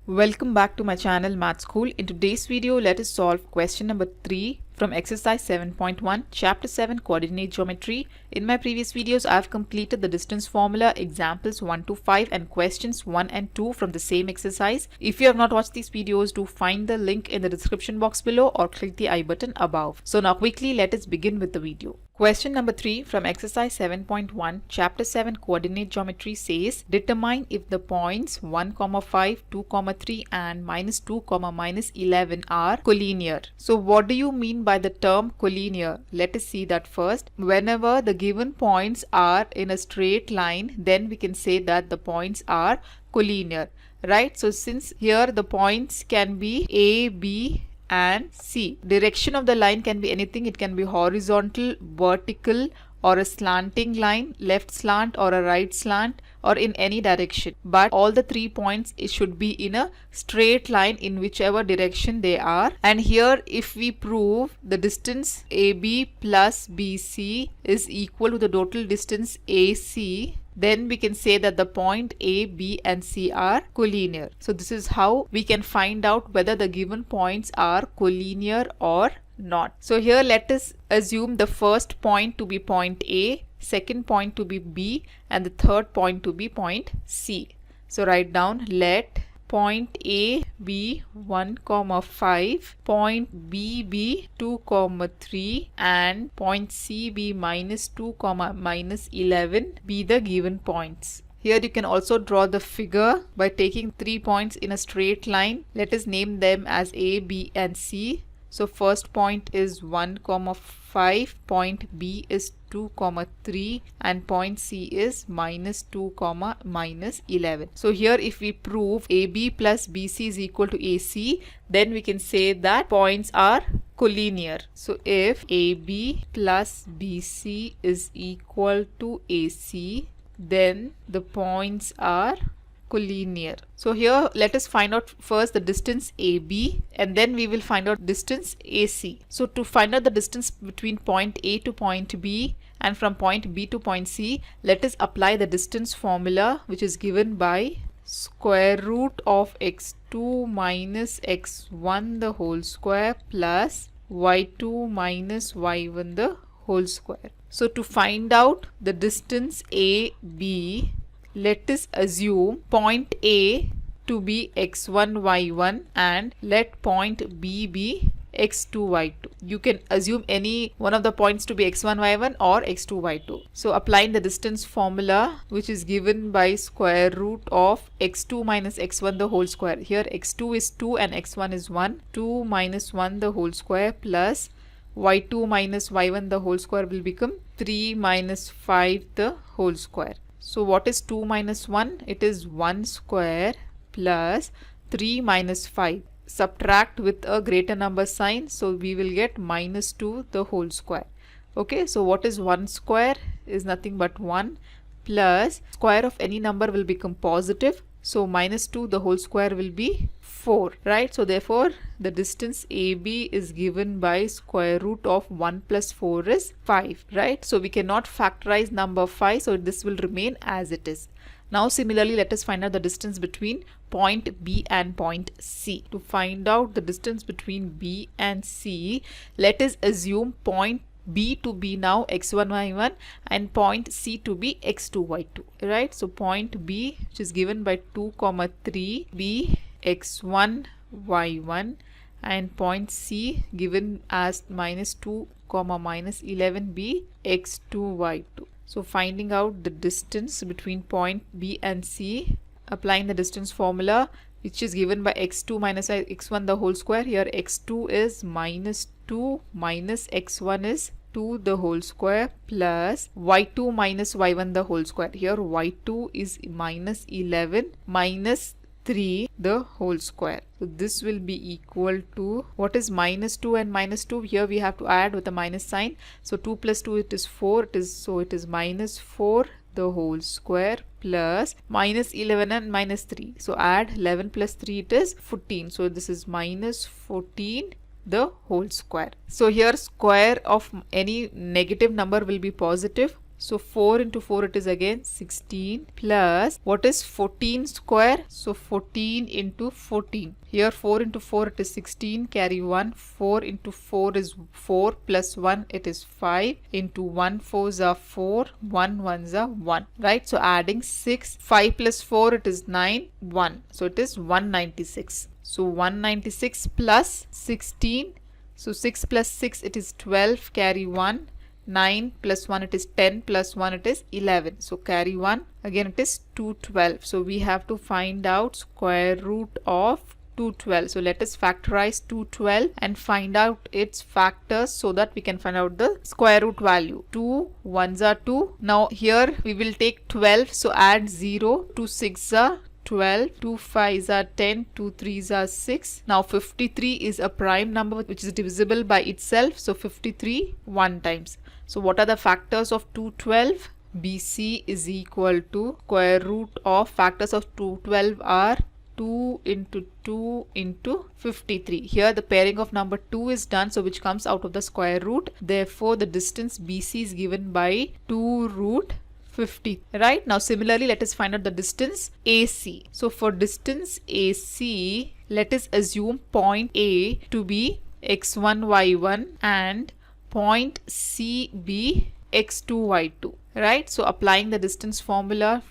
Welcome back to my channel Math School. In today's video, let us solve question number 3 from exercise 7.1, chapter 7, coordinate geometry. In my previous videos, I have completed the distance formula, examples 1 to 5 and questions 1 and 2 from the same exercise. If you have not watched these videos, do find the link in the description box below or click the I button above. So now quickly let us begin with the video. Question number 3 from exercise 7.1, chapter 7, coordinate geometry says, determine if the points 1, 5, 2, 3 and -2, -11 are collinear. So what do you mean by the term collinear? Let us see that first. Whenever the given points are in a straight line, then we can say that the points are collinear, right? So since here the points can be A, B and C. Direction of the line can be anything. It can be horizontal, vertical or a slanting line, left slant or a right slant or in any direction. But all the 3 points, it should be in a straight line in whichever direction they are. And here if we prove the distance AB plus BC is equal to the total distance AC, then we can say that the point A, B and C are collinear. So this is how we can find out whether the given points are collinear or not. So here let us assume the first point to be point A, second point to be B and the third point to be point C. So write down, let point A be 1, 5, point B be 2, 3 and point C be -2, -11 be the given points. Here you can also draw the figure by taking 3 points in a straight line. Let us name them as A, B and C. So first point is 1, 5, point B is 2, 3 and point C is -2, -11. So here if we prove AB plus BC is equal to AC, then we can say that points are collinear. So if AB plus BC is equal to AC, then the points are collinear. So here let us find out first the distance AB and then we will find out distance AC. So to find out the distance between point A to point B and from point B to point C, let us apply the distance formula which is given by square root of x2 minus x1 the whole square plus y2 minus y1 the whole square. So to find out the distance AB, let us assume point A to be x1, y1 and let point B be x2, y2. You can assume any one of the points to be x1, y1 or x2, y2. So applying the distance formula which is given by square root of x2 minus x1 the whole square. Here x2 is 2 and x1 is 1. 2 minus 1 the whole square plus y2 minus y1 the whole square will become 3 minus 5 the whole square. So what is 2 minus 1? It is 1 square plus 3 minus 5. Subtract with a greater number sign. So we will get -2 the whole square. Okay, so what is 1 square? Is nothing but 1 plus square of any number will become positive. So -2 the whole square will be 4, right? So therefore the distance AB is given by square root of 1 plus 4 is 5, right? So we cannot factorize number 5, so this will remain as it is. Now similarly let us find out the distance between point B and point C. To find out the distance between B and C, let us assume point B to be now x1, y1 and point C to be x2, y2, right? So point B which is given by 2, 3 be x1, y1 and point C given as -2, -11 be x2, y2. So finding out the distance between point B and C, applying the distance formula which is given by x2 minus x1 the whole square. Here x2 is -2 minus x1 is 2 the whole square plus y2 minus y1 the whole square. Here y2 is -11 minus 3 the whole square. So this will be equal to, what is -2 and -2? Here we have to add with a minus sign. So 2 plus 2 it is 4. It is -4 the whole square plus -11 and -3. So add 11 plus 3 it is 14. So this is -14 the whole square. So here square of any negative number will be positive. So 4 into 4 it is again 16 plus what is 14 square? So 14 into 14. Here 4 into 4 it is 16, carry 1. 4 into 4 is 4 plus 1 it is 5 into 1 4s are 4, 1 1s are 1. Right? So adding 6, 5 plus 4 it is 9, 1. So it is 196. So 196 plus 16. So 6 plus 6 it is 12, carry 1. 9 plus 1 it is 10 plus 1 it is 11. So carry 1. Again it is 212. So we have to find out square root of 212. So let us factorize 212 and find out its factors so that we can find out the square root value. 2 1s are 2. Now here we will take 12. So add 0. 2 6s are 12, 2 5s are 10, 2 3s are 6. Now 53 is a prime number which is divisible by itself. So 53 1 times. So what are the factors of 212? BC is equal to square root of factors of 212 are 2 into 2 into 53. Here the pairing of number 2 is done, so which comes out of the square root. Therefore the distance BC is given by 2 root 50. Right? Now similarly let us find out the distance AC. So for distance AC, let us assume point A to be x1 y1 and point C be x2 y2. Right? So applying the distance formula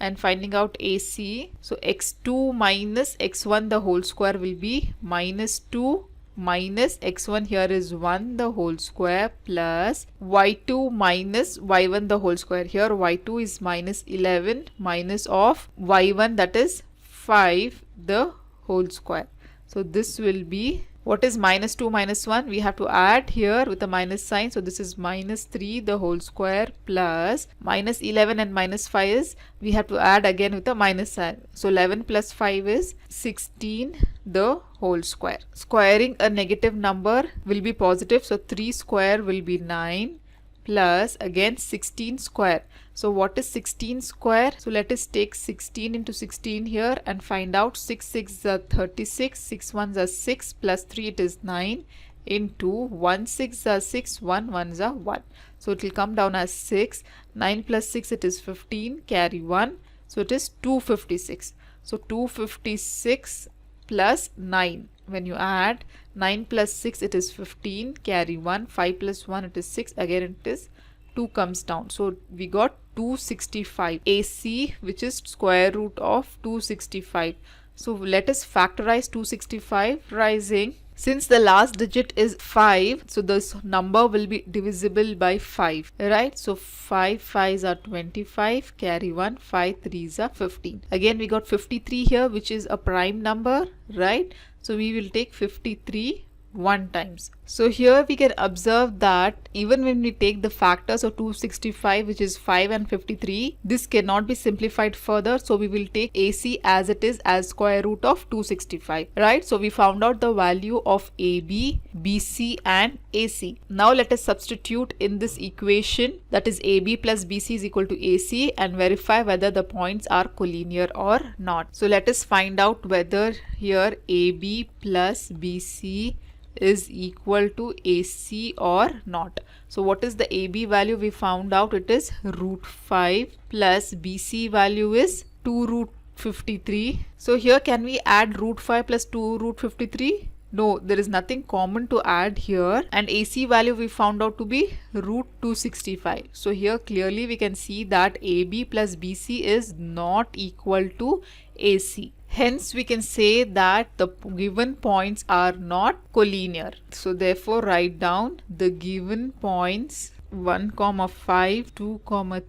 and finding out AC. So x2 minus x1 the whole square will be minus 2 minus x1 here is 1 the whole square plus y2 minus y1 the whole square. Here y2 is minus 11 minus of y1 that is 5 the whole square. So this will be, what is minus 2 minus 1? We have to add here with a minus sign. So this is minus 3 the whole square plus minus 11 and minus 5 is, we have to add again with a minus sign. So 11 plus 5 is 16 the whole square. Squaring a negative number will be positive. So 3 square will be 9 plus again 16 square. So what is 16 square? So let us take 16 into 16 here and find out. 6 6 are 36, 6 1s are 6 plus 3 it is 9 into 1 6 are 6, 1 1s are 1. So it will come down as 6. 9 plus 6 it is 15, carry 1. So it is 256. So 256 plus 9. When you add 9 plus 6 it is 15, carry 1. 5 plus 1 it is 6, again it is 2 comes down. So we got 265 AC, which is square root of 265. So let us factorize 265 rising. Since the last digit is 5, so this number will be divisible by 5, right? So 5 5s are 25, carry 1, 5 3s are 15. Again we got 53 here, which is a prime number, right? So we will take 53 1 times. So here we can observe that even when we take the factors of 265, which is 5 and 53, this cannot be simplified further. So we will take AC as it is as square root of 265, right? So we found out the value of AB, BC and AC. Now let us substitute in this equation, that is AB plus BC is equal to AC, and verify whether the points are collinear or not. So let us find out whether here AB plus BC is equal to AC or not. So what is the AB value? We found out it is root 5 plus BC value is 2 root 53. So here can we add root 5 plus 2 root 53? No, there is nothing common to add here, and AC value we found out to be root 265. So here clearly we can see that AB plus BC is not equal to AC. Hence we can say that the given points are not collinear. So therefore write down the given points 1, 5, 2,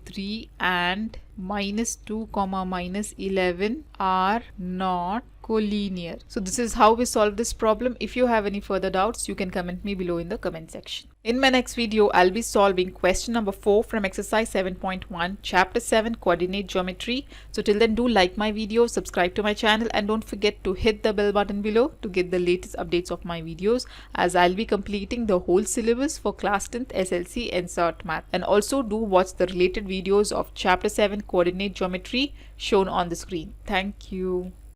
3 and minus 2, minus 11 are not collinear. So this is how we solve this problem. If you have any further doubts, you can comment me below in the comment section. In my next video, I'll be solving question number 4 from exercise 7.1, chapter 7, coordinate geometry. So till then, do like my video, subscribe to my channel, and don't forget to hit the bell button below to get the latest updates of my videos, as I'll be completing the whole syllabus for class 10th SLC and CERT Math. And also do watch the related videos of chapter 7, coordinate geometry shown on the screen. Thank you.